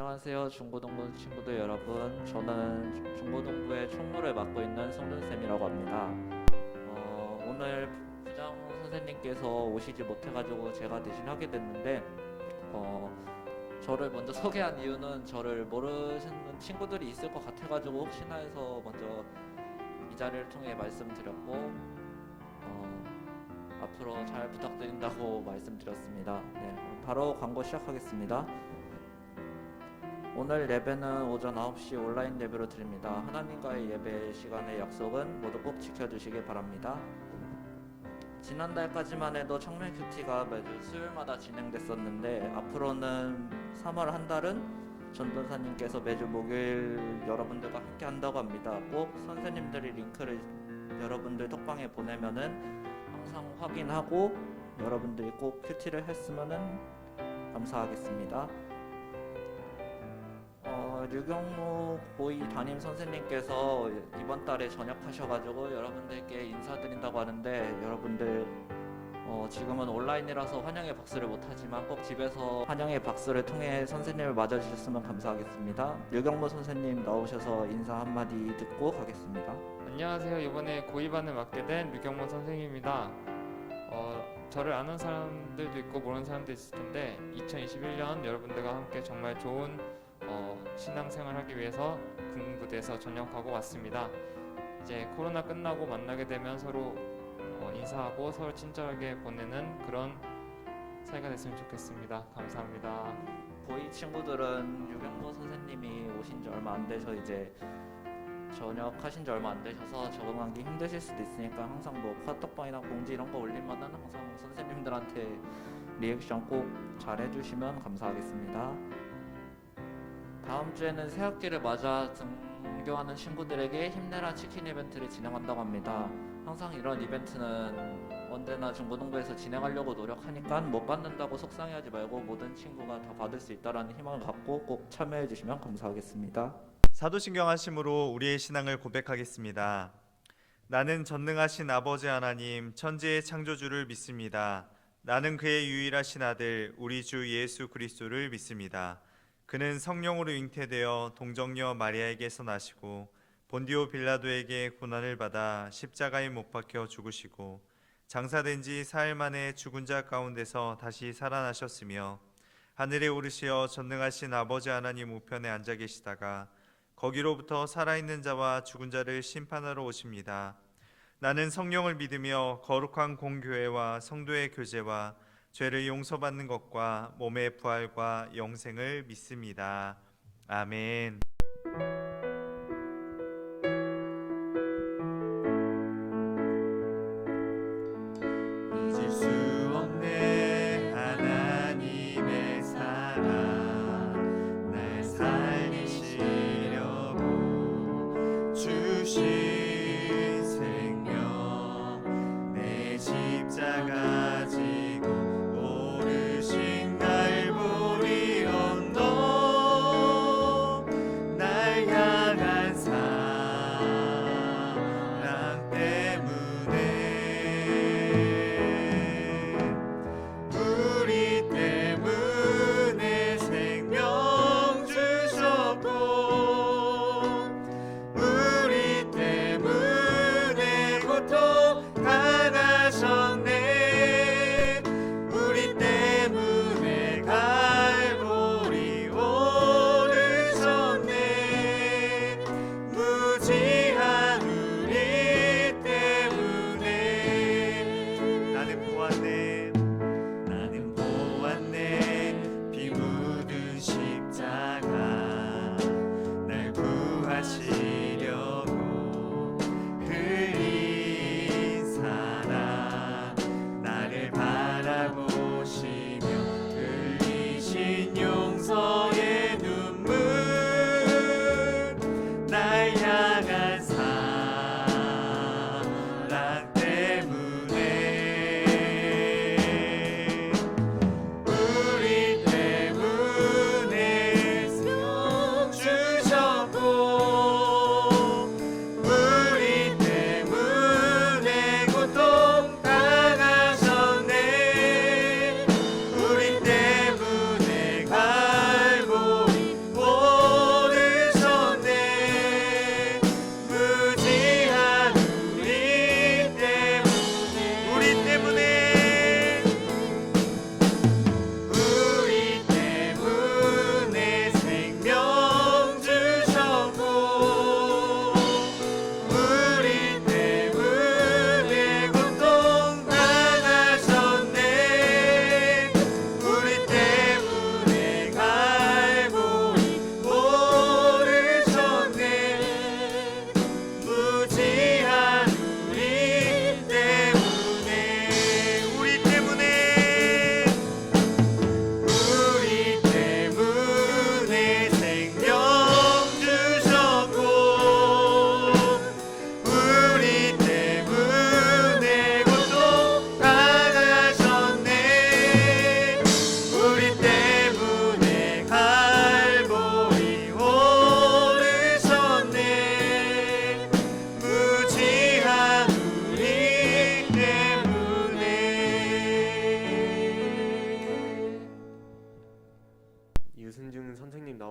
안녕하세요, 중고등부 친구들 여러분. 저는 중고등부의 총무를 맡고 있는 송준쌤이라고 합니다. 오늘 부장 선생님께서 오시지 못해가지고 제가 대신 하게 됐는데, 저를 먼저 소개한 이유는 저를 모르시는 친구들이 있을 것 같아가지고 혹시나 해서 먼저 이 자리를 통해 말씀드렸고, 앞으로 잘 부탁드린다고 말씀드렸습니다. 네, 그럼 바로 광고 시작하겠습니다. 오늘 예배는 오전 9시 온라인 예배로 드립니다. 하나님과의 예배 시간의 약속은 모두 꼭 지켜주시기 바랍니다. 지난달까지만 해도 청년 큐티가 매주 수요일마다 진행됐었는데, 앞으로는 3월 한 달은 전도사님께서 매주 목요일 여러분들과 함께 한다고 합니다. 꼭 선생님들이 링크를 여러분들 톡방에 보내면은 항상 확인하고 여러분들이 꼭 큐티를 했으면은 감사하겠습니다. 류경무 고2 담임 선생님께서 이번 달에 전역하셔가지고 여러분들께 인사드린다고 하는데, 여러분들 지금은 온라인이라서 환영의 박수를 못하지만 꼭 집에서 환영의 박수를 통해 선생님을 맞아주셨으면 감사하겠습니다. 류경무 선생님 나오셔서 인사 한마디 듣고 가겠습니다. 안녕하세요. 이번에 고2반을 맡게 된 류경문 선생님입니다. 저를 아는 사람들도 있고 모르는 사람도 있을 텐데, 2021년 여러분들과 함께 정말 좋은 신앙생활 하기 위해서 군부대에서 전역하고 왔습니다. 이제 코로나 끝나고 만나게 되면 서로 인사하고 서로 친절하게 보내는 그런 사이가 됐으면 좋겠습니다. 감사합니다. 고2 친구들은 유경모 선생님이 오신 지 얼마 안 돼서 이제 전역하신 지 얼마 안 되셔서 적응하기 힘드실 수도 있으니까 항상 뭐 카톡방이나 공지 이런 거 올리면은 항상 선생님들한테 리액션 꼭 잘 해주시면 감사하겠습니다. 다음 주에는 새학기를 맞아 등교하는 친구들에게 힘내라 치킨 이벤트를 진행한다고 합니다. 항상 이런 이벤트는 언제나 중고등부에서 진행하려고 노력하니까 못 받는다고 속상해하지 말고 모든 친구가 다 받을 수 있다는 희망을 갖고 꼭 참여해 주시면 감사하겠습니다. 사도신경하심으로 우리의 신앙을 고백하겠습니다. 나는 전능하신 아버지 하나님 천지의 창조주를 믿습니다. 나는 그의 유일하신 아들 우리 주 예수 그리스도를 믿습니다. 그는 성령으로 잉태되어 동정녀 마리아에게서 나시고 본디오 빌라도에게 고난을 받아 십자가에 못 박혀 죽으시고 장사된 지 사흘 만에 죽은 자 가운데서 다시 살아나셨으며 하늘에 오르시어 전능하신 아버지 하나님 우편에 앉아 계시다가 거기로부터 살아있는 자와 죽은 자를 심판하러 오십니다. 나는 성령을 믿으며 거룩한 공교회와 성도의 교제와 죄를 용서받는 것과 몸의 부활과 영생을 믿습니다. 아멘. 잊을 수 없네 하나님의 사랑 날 살리시려고 주신 생명 내 십자가 지고 오르신 갈보리 언덕 날 향해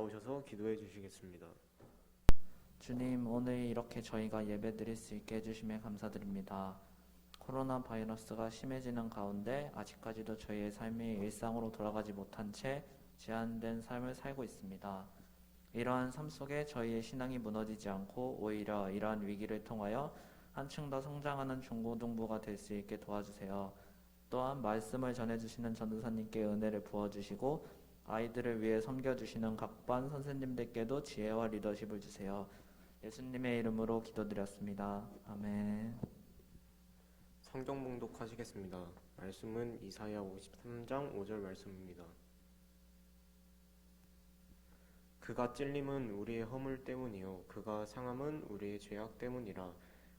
나오셔서 기도해 주시겠습니다. 주님, 오늘 이렇게 저희가 예배 드릴 수 있게 해주심에 감사드립니다. 코로나 바이러스가 심해지는 가운데 아직까지도 저희의 삶이 일상으로 돌아가지 못한 채 제한된 삶을 살고 있습니다. 이러한 삶 속에 저희의 신앙이 무너지지 않고 오히려 이러한 위기를 통하여 한층 더 성장하는 중고등부가 될 수 있게 도와주세요. 또한 말씀을 전해주시는 전도사님께 은혜를 부어주시고 아이들을 위해 섬겨주시는 각 반 선생님들께도 지혜와 리더십을 주세요. 예수님의 이름으로 기도드렸습니다. 아멘. 성경 봉독하시겠습니다. 말씀은 이사야 53장 5절 말씀입니다. 그가 찔림은 우리의 허물 때문이요 그가 상함은 우리의 죄악 때문이라.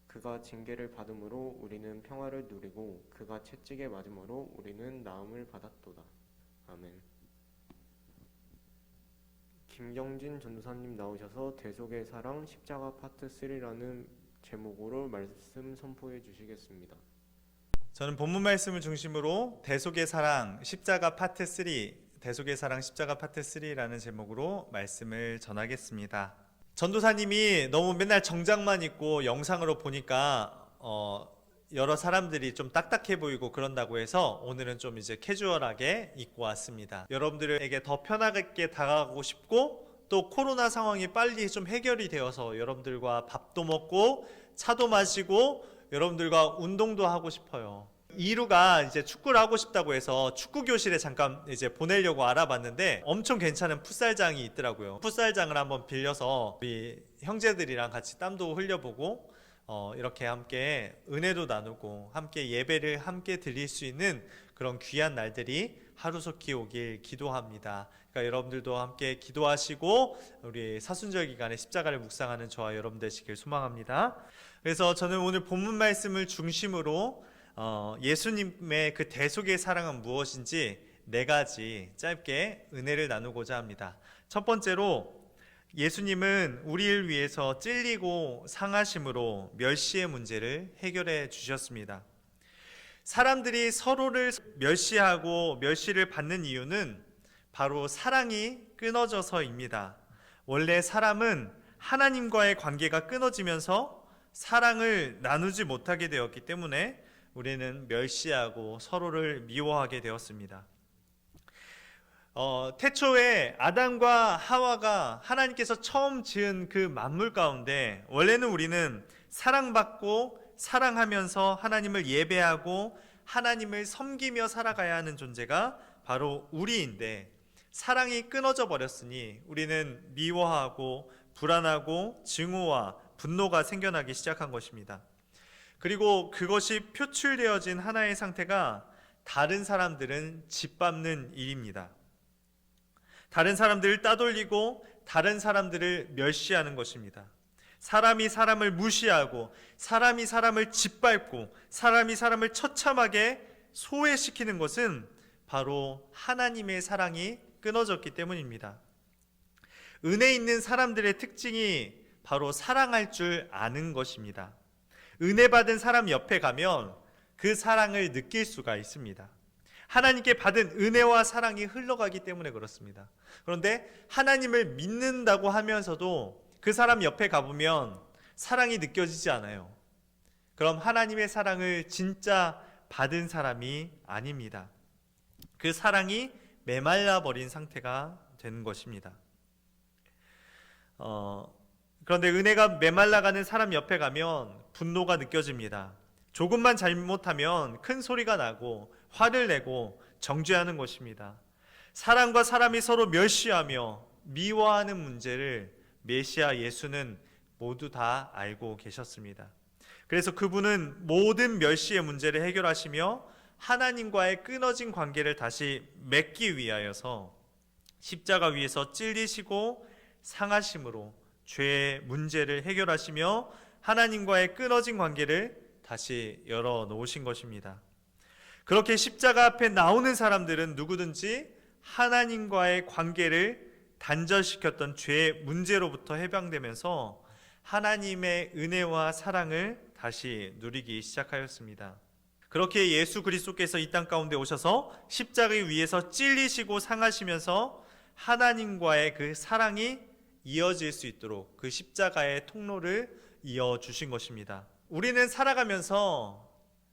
그가 징계를 받음으로 우리는 평화를 누리고 그가 채찍에 맞음으로 우리는 나음을 받았도다. 아멘. 김경진 전도사님 나오셔서 대속의 사랑 십자가 파트 3라는 제목으로 말씀 선포해 주시겠습니다. 저는 본문 말씀을 중심으로 대속의 사랑 십자가 파트 3, 대속의 사랑 십자가 파트 3라는 제목으로 말씀을 전하겠습니다. 전도사님이 너무 맨날 정장만 입고 영상으로 보니까 여러 사람들이 좀 딱딱해 보이고 그런다고 해서 오늘은 좀 이제 캐주얼하게 입고 왔습니다. 여러분들에게 더 편하게 다가가고 싶고 또 코로나 상황이 빨리 좀 해결이 되어서 여러분들과 밥도 먹고 차도 마시고 여러분들과 운동도 하고 싶어요. 이루가 이제 축구를 하고 싶다고 해서 축구 교실에 잠깐 이제 보내려고 알아봤는데 엄청 괜찮은 풋살장이 있더라고요. 풋살장을 한번 빌려서 우리 형제들이랑 같이 땀도 흘려보고 이렇게 함께 은혜도 나누고 함께 예배를 함께 드릴 수 있는 그런 귀한 날들이 하루속히 오길 기도합니다. 그러니까 여러분들도 함께 기도하시고 우리 사순절 기간에 십자가를 묵상하는 저와 여러분 되시길 소망합니다. 그래서 저는 오늘 본문 말씀을 중심으로 예수님의 그 대속의 사랑은 무엇인지 4가지 짧게 은혜를 나누고자 합니다. 첫 번째로 예수님은 우리를 위해서 찔리고 상하심으로 멸시의 문제를 해결해 주셨습니다. 사람들이 서로를 멸시하고 멸시를 받는 이유는 바로 사랑이 끊어져서입니다. 원래 사람은 하나님과의 관계가 끊어지면서 사랑을 나누지 못하게 되었기 때문에 우리는 멸시하고 서로를 미워하게 되었습니다. 태초에 아담과 하와가 하나님께서 처음 지은 그 만물 가운데 원래는 우리는 사랑받고 사랑하면서 하나님을 예배하고 하나님을 섬기며 살아가야 하는 존재가 바로 우리인데 사랑이 끊어져 버렸으니 우리는 미워하고 불안하고 증오와 분노가 생겨나기 시작한 것입니다. 그리고 그것이 표출되어진 하나의 상태가 다른 사람들은 짓밟는 일입니다. 다른 사람들을 따돌리고 다른 사람들을 멸시하는 것입니다. 사람이 사람을 무시하고 사람이 사람을 짓밟고 사람이 사람을 처참하게 소외시키는 것은 바로 하나님의 사랑이 끊어졌기 때문입니다. 은혜 있는 사람들의 특징이 바로 사랑할 줄 아는 것입니다. 은혜 받은 사람 옆에 가면 그 사랑을 느낄 수가 있습니다. 하나님께 받은 은혜와 사랑이 흘러가기 때문에 그렇습니다. 그런데 하나님을 믿는다고 하면서도 그 사람 옆에 가보면 사랑이 느껴지지 않아요. 그럼 하나님의 사랑을 진짜 받은 사람이 아닙니다. 그 사랑이 메말라 버린 상태가 되는 것입니다. 그런데 은혜가 메말라가는 사람 옆에 가면 분노가 느껴집니다. 조금만 잘못하면 큰 소리가 나고 화를 내고 정죄하는 것입니다. 사람과 사람이 서로 멸시하며 미워하는 문제를 메시아 예수는 모두 다 알고 계셨습니다. 그래서 그분은 모든 멸시의 문제를 해결하시며 하나님과의 끊어진 관계를 다시 맺기 위하여서 십자가 위에서 찔리시고 상하심으로 죄의 문제를 해결하시며 하나님과의 끊어진 관계를 다시 열어놓으신 것입니다. 그렇게 십자가 앞에 나오는 사람들은 누구든지 하나님과의 관계를 단절시켰던 죄의 문제로부터 해방되면서 하나님의 은혜와 사랑을 다시 누리기 시작하였습니다. 그렇게 예수 그리스도께서 이 땅 가운데 오셔서 십자가 위에서 찔리시고 상하시면서 하나님과의 그 사랑이 이어질 수 있도록 그 십자가의 통로를 이어주신 것입니다. 우리는 살아가면서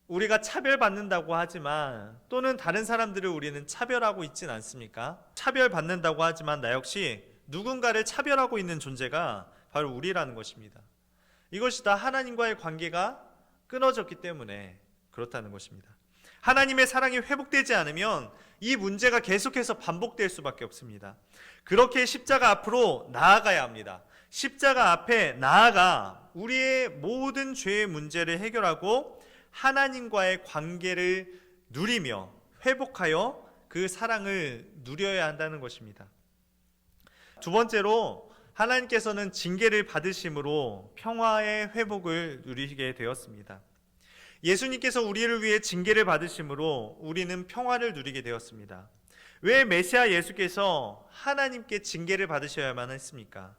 우리가 차별받는다고 하지만, 또는 다른 사람들을 우리는 차별하고 있진 않습니까? 차별받는다고 하지만 나 역시 누군가를 차별하고 있는 존재가 바로 우리라는 것입니다. 이것이 다 하나님과의 관계가 끊어졌기 때문에 그렇다는 것입니다. 하나님의 사랑이 회복되지 않으면 이 문제가 계속해서 반복될 수밖에 없습니다. 그렇게 십자가 앞으로 나아가야 합니다. 십자가 앞에 나아가 우리의 모든 죄의 문제를 해결하고 하나님과의 관계를 누리며 회복하여 그 사랑을 누려야 한다는 것입니다. 두 번째로, 하나님께서는 징계를 받으심으로 평화의 회복을 누리게 되었습니다. 예수님께서 우리를 위해 징계를 받으심으로 우리는 평화를 누리게 되었습니다. 왜 메시아 예수께서 하나님께 징계를 받으셔야만 했습니까?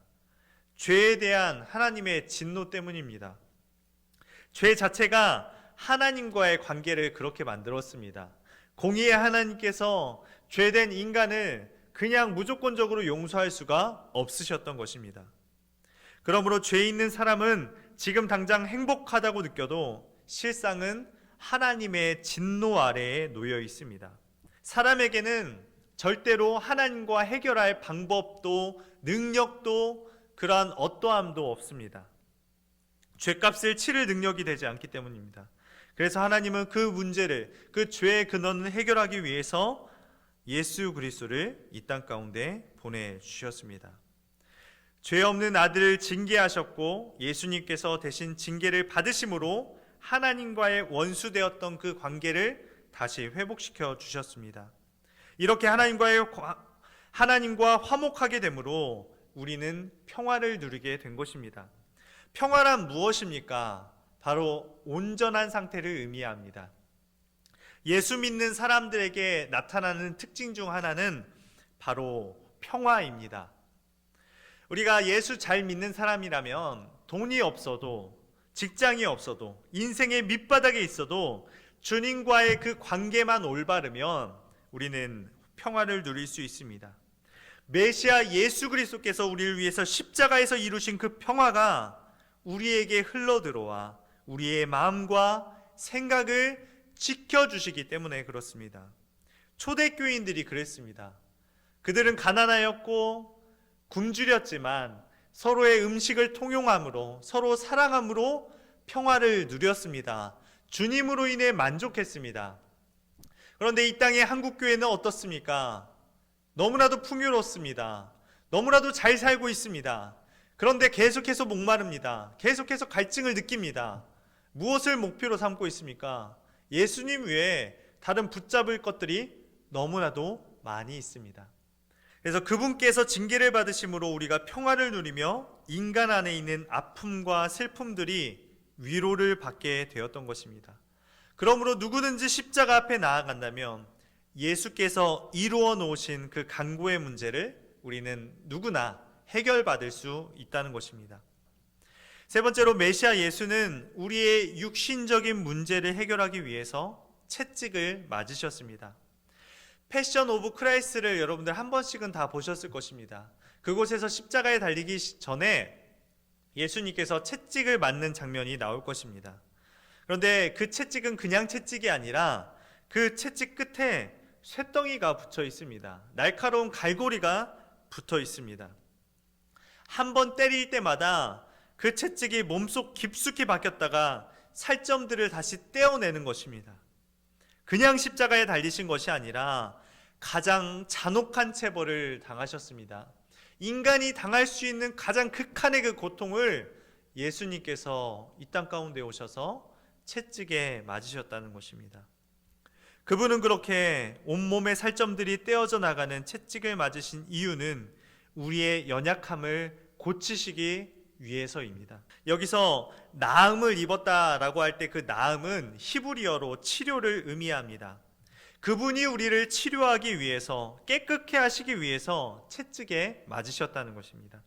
죄에 대한 하나님의 진노 때문입니다. 죄 자체가 하나님과의 관계를 그렇게 만들었습니다. 공의의 하나님께서 죄된 인간을 그냥 무조건적으로 용서할 수가 없으셨던 것입니다. 그러므로 죄 있는 사람은 지금 당장 행복하다고 느껴도 실상은 하나님의 진노 아래에 놓여 있습니다. 사람에게는 절대로 하나님과 해결할 방법도 능력도 그러한 어떠함도 없습니다. 죄값을 치를 능력이 되지 않기 때문입니다. 그래서 하나님은 그 문제를, 그 죄의 근원을 해결하기 위해서 예수 그리스도를 이 땅 가운데 보내주셨습니다. 죄 없는 아들을 징계하셨고 예수님께서 대신 징계를 받으심으로 하나님과의 원수되었던 그 관계를 다시 회복시켜 주셨습니다. 이렇게 하나님과 화목하게 되므로 우리는 평화를 누리게 된 것입니다. 평화란 무엇입니까? 바로 온전한 상태를 의미합니다. 예수 믿는 사람들에게 나타나는 특징 중 하나는 바로 평화입니다. 우리가 예수 잘 믿는 사람이라면 돈이 없어도, 직장이 없어도, 인생의 밑바닥에 있어도 주님과의 그 관계만 올바르면 우리는 평화를 누릴 수 있습니다. 메시아 예수 그리스도께서 우리를 위해서 십자가에서 이루신 그 평화가 우리에게 흘러들어와 우리의 마음과 생각을 지켜주시기 때문에 그렇습니다. 초대교인들이 그랬습니다. 그들은 가난하였고 굶주렸지만 서로의 음식을 통용함으로, 서로 사랑함으로 평화를 누렸습니다. 주님으로 인해 만족했습니다. 그런데 이 땅의 한국교회는 어떻습니까? 너무나도 풍요롭습니다. 너무나도 잘 살고 있습니다. 그런데 계속해서 목마릅니다. 계속해서 갈증을 느낍니다. 무엇을 목표로 삼고 있습니까? 예수님 외에 다른 붙잡을 것들이 너무나도 많이 있습니다. 그래서 그분께서 징계를 받으심으로 우리가 평화를 누리며 인간 안에 있는 아픔과 슬픔들이 위로를 받게 되었던 것입니다. 그러므로 누구든지 십자가 앞에 나아간다면 예수께서 이루어 놓으신 그 간구의 문제를 우리는 누구나 해결받을 수 있다는 것입니다. 세 번째로, 메시아 예수는 우리의 육신적인 문제를 해결하기 위해서 채찍을 맞으셨습니다. 패션 오브 크라이스트를 여러분들 한 번씩은 다 보셨을 것입니다. 그곳에서 십자가에 달리기 전에 예수님께서 채찍을 맞는 장면이 나올 것입니다. 그런데 그 채찍은 그냥 채찍이 아니라 그 채찍 끝에 쇳덩이가 붙어 있습니다. 날카로운 갈고리가 붙어 있습니다. 한 번 때릴 때마다 그 채찍이 몸속 깊숙이 박혔다가 살점들을 다시 떼어내는 것입니다. 그냥 십자가에 달리신 것이 아니라 가장 잔혹한 체벌을 당하셨습니다. 인간이 당할 수 있는 가장 극한의 그 고통을 예수님께서 이 땅 가운데 오셔서 채찍에 맞으셨다는 것입니다. 그분은 그렇게 온몸의 살점들이 떼어져 나가는 채찍을 맞으신 이유는 우리의 연약함을 고치시기 위해서입니다. 여기서 나음을 입었다라고 할 때 그 나음은 히브리어로 치료를 의미합니다. 그분이 우리를 치료하기 위해서, 깨끗게 하시기 위해서 채찍에 맞으셨다는 것입니다.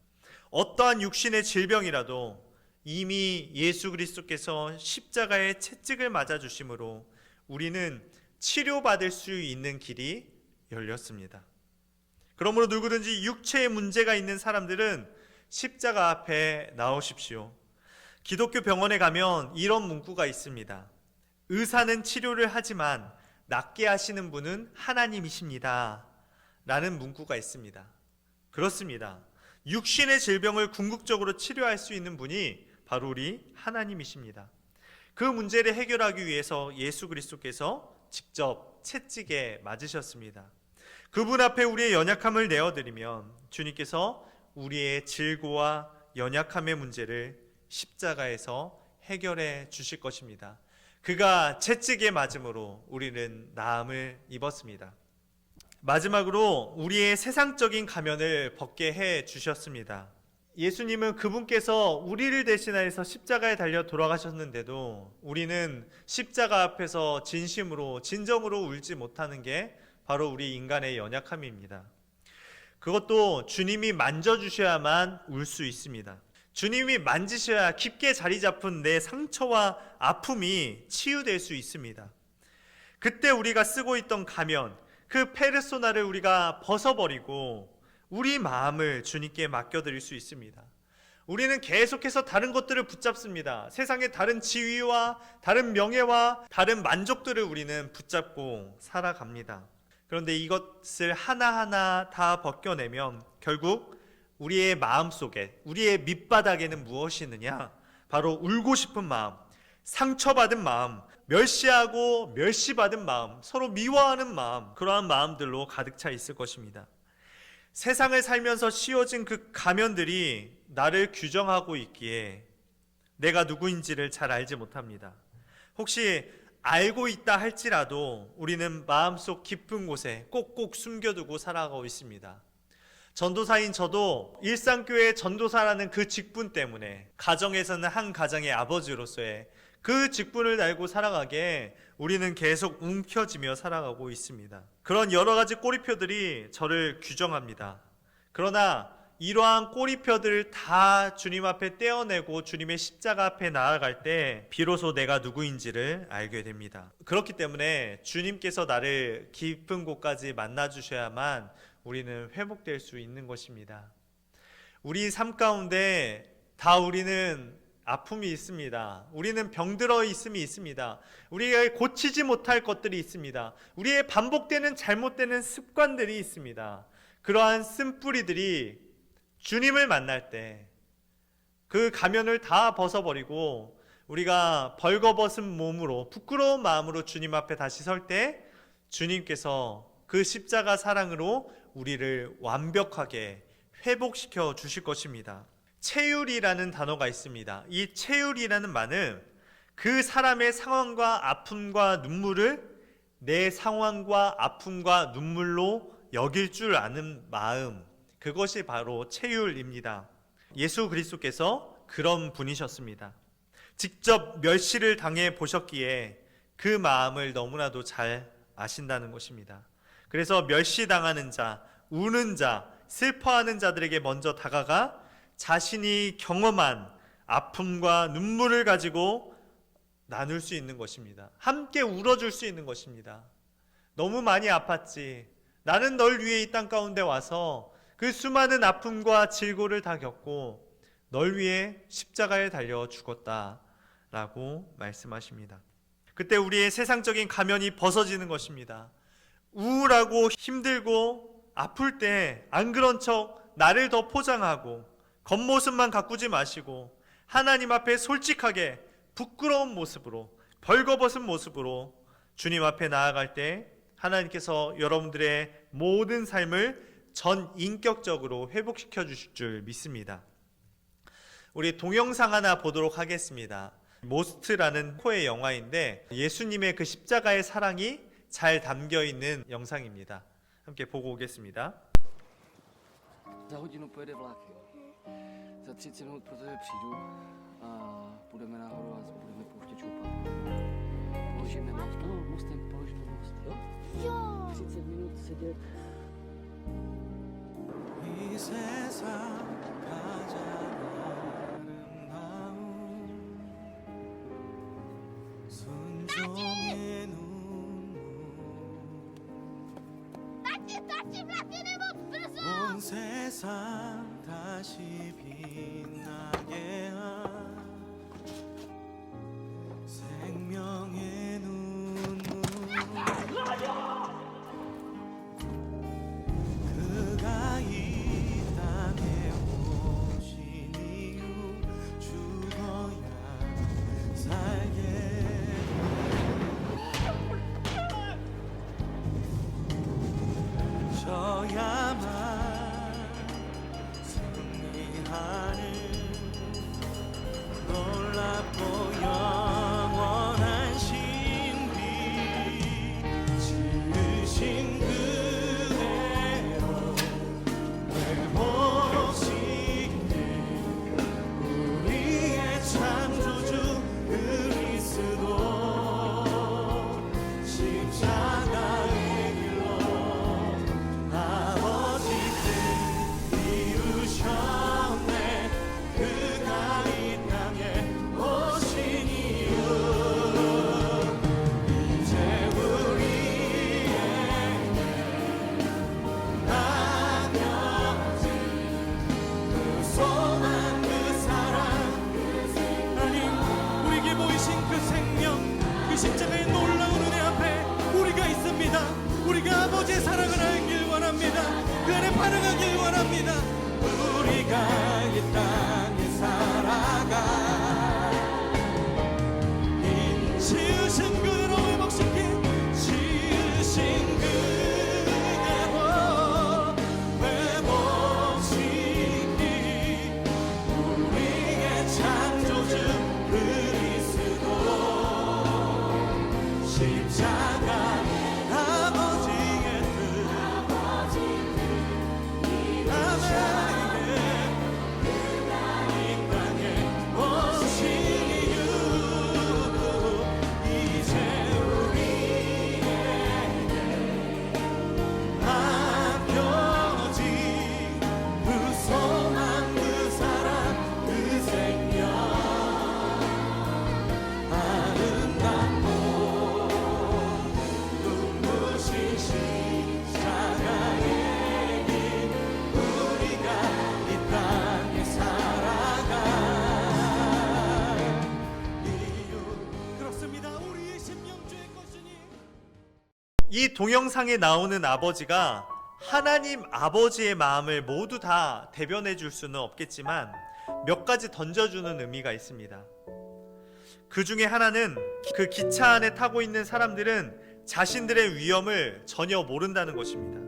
어떠한 육신의 질병이라도 이미 예수 그리스도께서 십자가에 채찍을 맞아주심으로 우리는 치료받을 수 있는 길이 열렸습니다. 그러므로 누구든지 육체에 문제가 있는 사람들은 십자가 앞에 나오십시오. 기독교 병원에 가면 이런 문구가 있습니다. 의사는 치료를 하지만 낫게 하시는 분은 하나님이십니다. 라는 문구가 있습니다. 그렇습니다. 육신의 질병을 궁극적으로 치료할 수 있는 분이 바로 우리 하나님이십니다. 그 문제를 해결하기 위해서 예수 그리스도께서 직접 채찍에 맞으셨습니다. 그분 앞에 우리의 연약함을 내어드리면 주님께서 우리의 질고와 연약함의 문제를 십자가에서 해결해 주실 것입니다. 그가 채찍에 맞음으로 우리는 나음을 입었습니다. 마지막으로 우리의 세상적인 가면을 벗게 해 주셨습니다. 예수님은 그분께서 우리를 대신하여서 십자가에 달려 돌아가셨는데도 우리는 십자가 앞에서 진정으로 울지 못하는 게 바로 우리 인간의 연약함입니다. 그것도 주님이 만져주셔야만 울 수 있습니다. 주님이 만지셔야 깊게 자리 잡은 내 상처와 아픔이 치유될 수 있습니다. 그때 우리가 쓰고 있던 가면, 그 페르소나를 우리가 벗어버리고 우리 마음을 주님께 맡겨드릴 수 있습니다. 우리는 계속해서 다른 것들을 붙잡습니다. 세상의 다른 지위와 다른 명예와 다른 만족들을 우리는 붙잡고 살아갑니다. 그런데 이것을 하나하나 다 벗겨내면 결국 우리의 마음속에, 우리의 밑바닥에는 무엇이 있느냐? 바로 울고 싶은 마음, 상처받은 마음, 멸시하고 멸시받은 마음, 서로 미워하는 마음, 그러한 마음들로 가득 차 있을 것입니다. 세상을 살면서 씌워진 그 가면들이 나를 규정하고 있기에 내가 누구인지를 잘 알지 못합니다. 혹시 알고 있다 할지라도 우리는 마음속 깊은 곳에 꼭꼭 숨겨두고 살아가고 있습니다. 전도사인 저도 일상교회 전도사라는 그 직분 때문에 가정에서는 한 가정의 아버지로서의 그 직분을 달고 살아가게 우리는 계속 움켜쥐며 살아가고 있습니다. 그런 여러 가지 꼬리표들이 저를 규정합니다. 그러나 이러한 꼬리표들을 다 주님 앞에 떼어내고 주님의 십자가 앞에 나아갈 때 비로소 내가 누구인지를 알게 됩니다. 그렇기 때문에 주님께서 나를 깊은 곳까지 만나주셔야만 우리는 회복될 수 있는 것입니다. 우리 삶 가운데 다 우리는 아픔이 있습니다. 우리는 병들어 있음이 있습니다. 우리가 고치지 못할 것들이 있습니다. 우리의 반복되는 잘못되는 습관들이 있습니다. 그러한 쓴뿌리들이 주님을 만날 때 그 가면을 다 벗어버리고 우리가 벌거벗은 몸으로 부끄러운 마음으로 주님 앞에 다시 설 때 주님께서 그 십자가 사랑으로 우리를 완벽하게 회복시켜 주실 것입니다. 체휼이라는 단어가 있습니다. 이 체휼이라는 말은 그 사람의 상황과 아픔과 눈물을 내 상황과 아픔과 눈물로 여길 줄 아는 마음, 그것이 바로 체휼입니다. 예수 그리스도께서 그런 분이셨습니다. 직접 멸시를 당해 보셨기에 그 마음을 너무나도 잘 아신다는 것입니다. 그래서 멸시당하는 자, 우는 자, 슬퍼하는 자들에게 먼저 다가가 자신이 경험한 아픔과 눈물을 가지고 나눌 수 있는 것입니다. 함께 울어줄 수 있는 것입니다. 너무 많이 아팠지. 나는 널 위해 이 땅 가운데 와서 그 수많은 아픔과 질고를 다 겪고 널 위해 십자가에 달려 죽었다 라고 말씀하십니다. 그때 우리의 세상적인 가면이 벗어지는 것입니다. 우울하고 힘들고 아플 때 안 그런 척 나를 더 포장하고 겉모습만 가꾸지 마시고 하나님 앞에 솔직하게 부끄러운 모습으로 벌거벗은 모습으로 주님 앞에 나아갈 때 하나님께서 여러분들의 모든 삶을 전 인격적으로 회복시켜 주실 줄 믿습니다. 우리 동영상 하나 보도록 하겠습니다. 모스트라는 코의 영화인데 예수님의 그 십자가의 사랑이 잘 담겨 있는 영상입니다. 함께 보고 오겠습니다. Za hodinu pojede vlak, jo. Za 30 minut pro tebe přijdu a půjdeme nahoru a budeme pouštět šoupat. Položíme most, no, mostem položíme most, jo? Jo! 30 minut sedět. 이 세상 가장 아름다운 순종의 눈물 온 세상 다시 빛나게 한 생명의 눈물 그가 이 땅에 오신 이유 죽어야 살게 저야만 승리하는 놀랍고 영원한 신비 지으신 그대로 회복시킨 우리의 창조주 그리스도 십자가의 길로 아버지 뜻 이루셨네 그가 이 땅에 오신 이유 이제 우리에게 남겨진 그 소망 그 사랑 하나님 우리에게 보이신 그 생명 그 십자가의 놀라운 은혜 앞에 우리가 있습니다. 우리가 아버지의 사랑을 알길 원합니다. 그 안에 반응하길 원합니다. 우리가 이 땅에 살아가 이 지으신 그대로 회복시킨 지으신 그대로 회복시킨 우리의 창조주 그리스도 십자가 아버지의 뜻 아멘 이 땅에 오신 이유 이제 우리에게 맡겨진 그 소망 그 사랑 그 생명 아름답고 눈부신 십자가의 길 우리가 이 땅에 살아갈 이유 그렇습니다. 우리의 심령주의 것이니 이 동영상에 나오는 아버지가 하나님 아버지의 마음을 모두 다 대변해 줄 수는 없겠지만 몇 가지 던져주는 의미가 있습니다. 그 중에 하나는 그 기차 안에 타고 있는 사람들은 자신들의 위험을 전혀 모른다는 것입니다.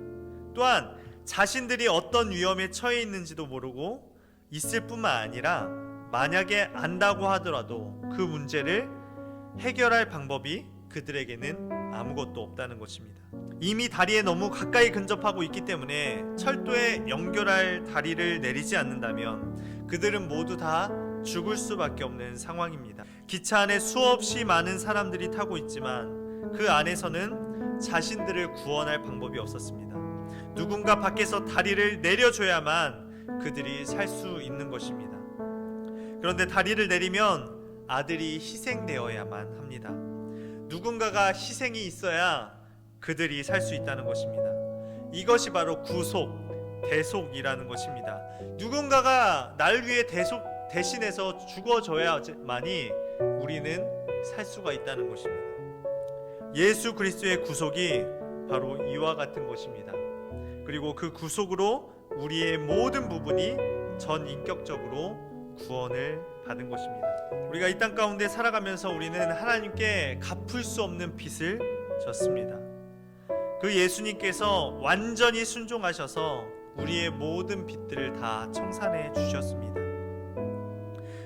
또한 자신들이 어떤 위험에 처해 있는지도 모르고 있을 뿐만 아니라 만약에 안다고 하더라도 그 문제를 해결할 방법이 그들에게는 아무것도 없다는 것입니다. 이미 다리에 너무 가까이 근접하고 있기 때문에 철도에 연결할 다리를 내리지 않는다면 그들은 모두 다 죽을 수밖에 없는 상황입니다. 기차 안에 수없이 많은 사람들이 타고 있지만 그 안에서는 자신들을 구원할 방법이 없었습니다. 누군가 밖에서 다리를 내려줘야만 그들이 살 수 있는 것입니다. 그런데 다리를 내리면 아들이 희생되어야만 합니다. 누군가가 희생이 있어야 그들이 살 수 있다는 것입니다. 이것이 바로 구속, 대속이라는 것입니다. 누군가가 날 위해 대신해서 죽어줘야만이 우리는 살 수가 있다는 것입니다. 예수 그리스도의 구속이 바로 이와 같은 것입니다. 그리고 그 구속으로 우리의 모든 부분이 전인격적으로 구원을 받은 것입니다. 우리가 이 땅 가운데 살아가면서 우리는 하나님께 갚을 수 없는 빚을 졌습니다. 그 예수님께서 완전히 순종하셔서 우리의 모든 빚들을 다 청산해 주셨습니다.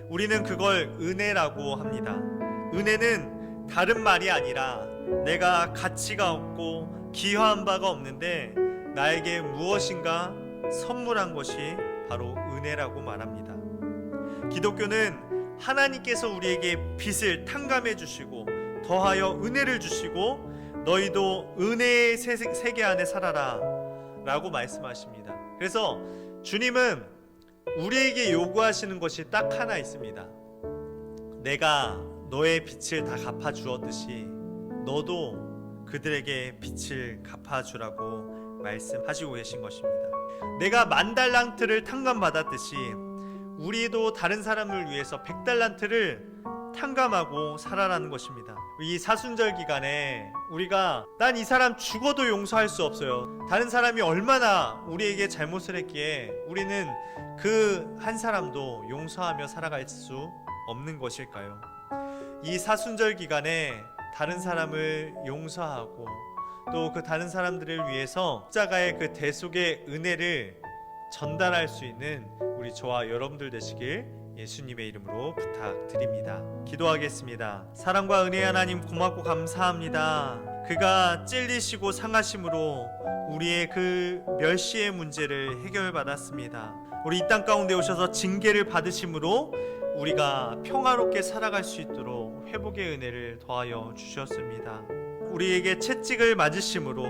우리는 그걸 은혜라고 합니다. 은혜는 다른 말이 아니라 내가 가치가 없고 귀화한 바가 없는데 나에게 무엇인가 선물한 것이 바로 은혜라고 말합니다. 기독교는 하나님께서 우리에게 빚을 탕감해 주시고 더하여 은혜를 주시고 너희도 은혜의 세계 안에 살아라 라고 말씀하십니다. 그래서 주님은 우리에게 요구하시는 것이 딱 하나 있습니다. 내가 너의 빚을 다 갚아주었듯이 너도 그들에게 빚을 갚아주라고 말씀하시고 계신 것입니다. 내가 10,000달란트를 탕감받았듯이 우리도 다른 사람을 위해서 100달란트를 탕감하고 살아라는 것입니다. 이 사순절 기간에 우리가 난 이 사람 죽어도 용서할 수 없어요. 다른 사람이 얼마나 우리에게 잘못을 했기에 우리는 그 한 사람도 용서하며 살아갈 수 없는 것일까요? 이 사순절 기간에 다른 사람을 용서하고 또 그 다른 사람들을 위해서 십자가의 그 대속의 은혜를 전달할 수 있는 우리 저와 여러분들 되시길 예수님의 이름으로 부탁드립니다. 기도하겠습니다. 사랑과 은혜의 하나님, 고맙고 감사합니다. 그가 찔리시고 상하심으로 우리의 그 멸시의 문제를 해결받았습니다. 우리 이 땅 가운데 오셔서 징계를 받으심으로 우리가 평화롭게 살아갈 수 있도록 회복의 은혜를 더하여 주셨습니다. 우리에게 채찍을 맞으심으로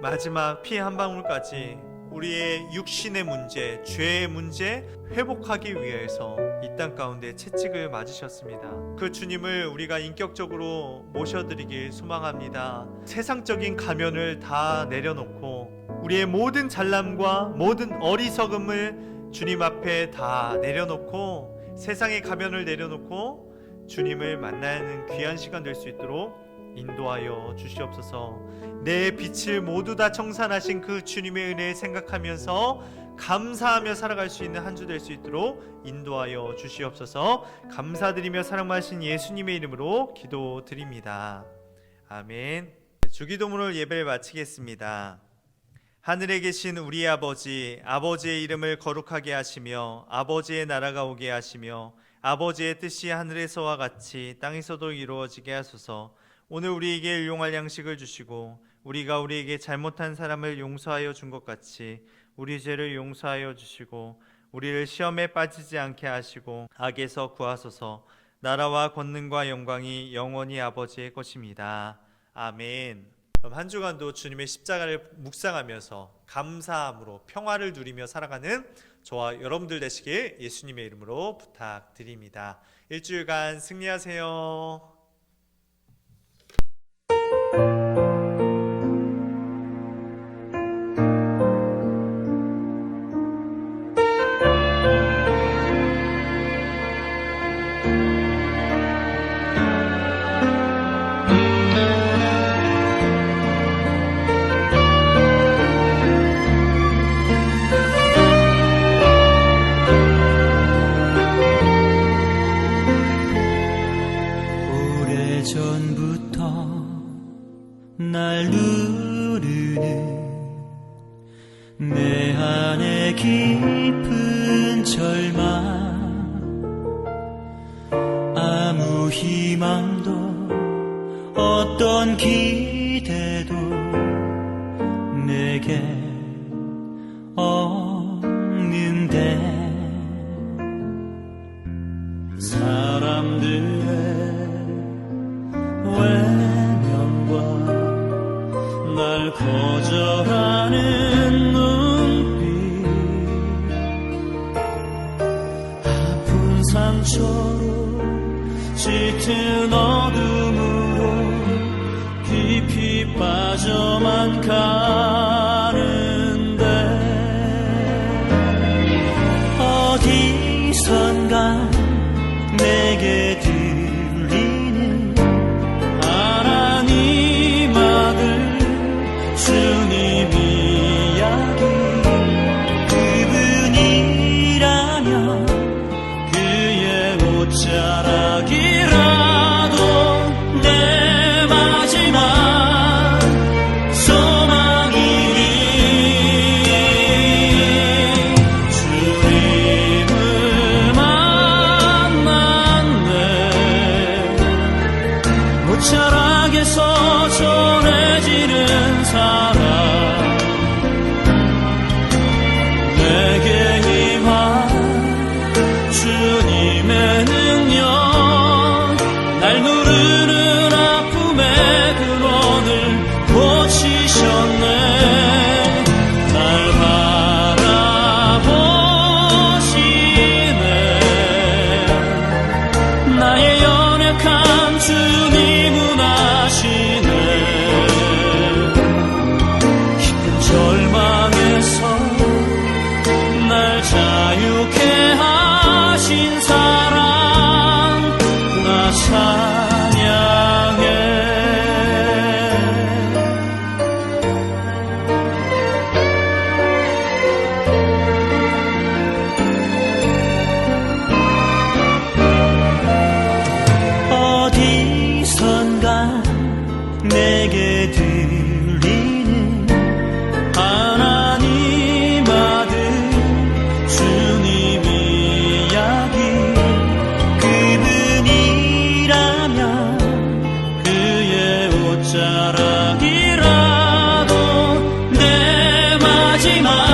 마지막 피 한 방울까지 우리의 육신의 문제, 죄의 문제 회복하기 위해서 이 땅 가운데 채찍을 맞으셨습니다. 그 주님을 우리가 인격적으로 모셔드리길 소망합니다. 세상적인 가면을 다 내려놓고 우리의 모든 잘남과 모든 어리석음을 주님 앞에 다 내려놓고 세상의 가면을 내려놓고 주님을 만나는 귀한 시간 될 수 있도록 인도하여 주시옵소서. 내 빛을 모두 다 청산하신 그 주님의 은혜를 생각하면서 감사하며 살아갈 수 있는 한 주 될 수 있도록 인도하여 주시옵소서. 감사드리며 사랑 많으신 예수님의 이름으로 기도드립니다. 아멘. 주기도문을 예배를 마치겠습니다. 하늘에 계신 우리 아버지, 아버지의 이름을 거룩하게 하시며 아버지의 나라가 오게 하시며 아버지의 뜻이 하늘에서와 같이 땅에서도 이루어지게 하소서. 오늘 우리에게 일용할 양식을 주시고 우리가 우리에게 잘못한 사람을 용서하여 준 것 같이 우리 죄를 용서하여 주시고 우리를 시험에 빠지지 않게 하시고 악에서 구하소서. 나라와 권능과 영광이 영원히 아버지의 것입니다. 아멘. 그럼 한 주간도 주님의 십자가를 묵상하면서 감사함으로 평화를 누리며 살아가는 저와 여러분들 되시길 예수님의 이름으로 부탁드립니다. 일주일간 승리하세요. 날 누르는 내 안에 깊은 절망, 아무 희망도 어떤 기대도 내게 없는데 사람들의 외면과 날 거절하는 눈빛, 아픈 상처로 짙은 어둠으로 깊이 빠져만 가는데 어디선가 내게 들리는 하나님 아들 주님 이야기, 그분이라면 그의 옷자락이라도 하지만